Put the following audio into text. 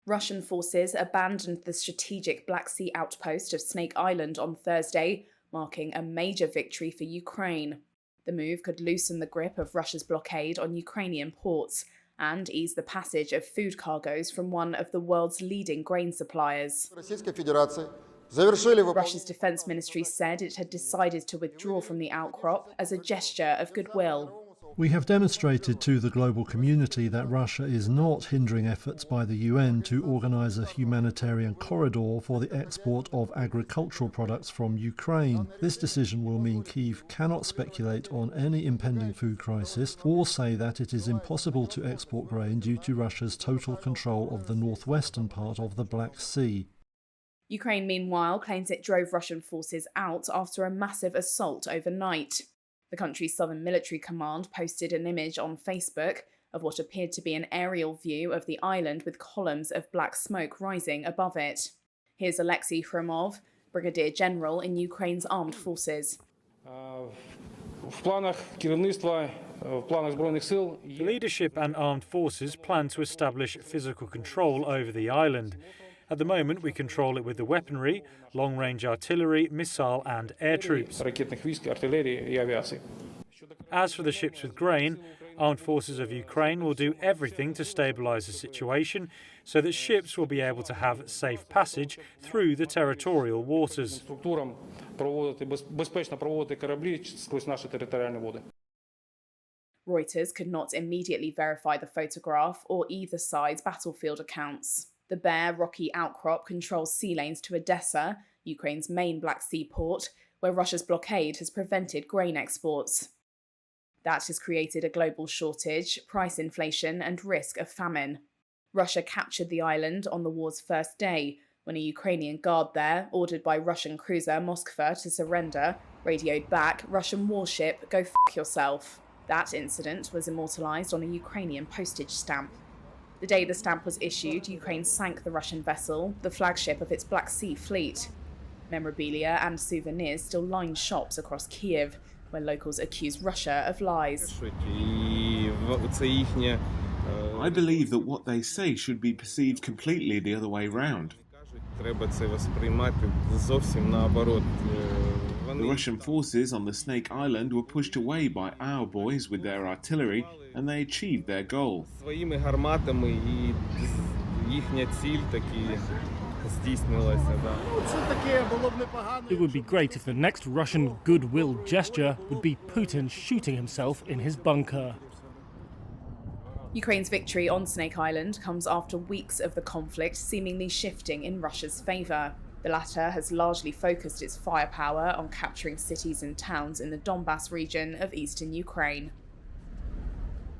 Russian forces abandoned the strategic Black Sea outpost of Snake Island on Thursday, marking a major victory for Ukraine. The move could loosen the grip of Russia's blockade on Ukrainian ports and ease the passage of food cargoes from one of the world's leading grain suppliers. Russia's defense ministry said it had decided to withdraw from the outcrop as a gesture of goodwill. We have demonstrated to the global community that Russia is not hindering efforts by the UN to organise a humanitarian corridor for the export of agricultural products from Ukraine. This decision will mean Kyiv cannot speculate on any impending food crisis or say that it is impossible to export grain due to Russia's total control of the northwestern part of the Black Sea. Ukraine, meanwhile, claims it drove Russian forces out after a massive assault overnight. The country's Southern Military Command posted an image on Facebook of what appeared to be an aerial view of the island with columns of black smoke rising above it. Here's Alexei Fromov, Brigadier General in Ukraine's armed forces. The leadership and armed forces plan to establish physical control over the island. At the moment, we control it with the weaponry, long-range artillery, missile and air troops. As for the ships with grain, armed forces of Ukraine will do everything to stabilise the situation so that ships will be able to have safe passage through the territorial waters. Reuters could not immediately verify the photograph or either side's battlefield accounts. The bare, rocky outcrop controls sea lanes to Odessa, Ukraine's main Black Sea port, where Russia's blockade has prevented grain exports. That has created a global shortage, price inflation, and risk of famine. Russia captured the island on the war's first day, when a Ukrainian guard there, ordered by Russian cruiser Moskva to surrender, radioed back, "Russian warship, go f*** yourself." That incident was immortalised on a Ukrainian postage stamp. The day the stamp was issued, Ukraine sank the Russian vessel, the flagship of its Black Sea fleet. Memorabilia and souvenirs still line shops across Kyiv, where locals accuse Russia of lies. I believe that what they say should be perceived completely the other way round. The Russian forces on the Snake Island were pushed away by our boys with their artillery, and they achieved their goal. It would be great if the next Russian goodwill gesture would be Putin shooting himself in his bunker. Ukraine's victory on Snake Island comes after weeks of the conflict seemingly shifting in Russia's favour. The latter has largely focused its firepower on capturing cities and towns in the Donbas region of eastern Ukraine.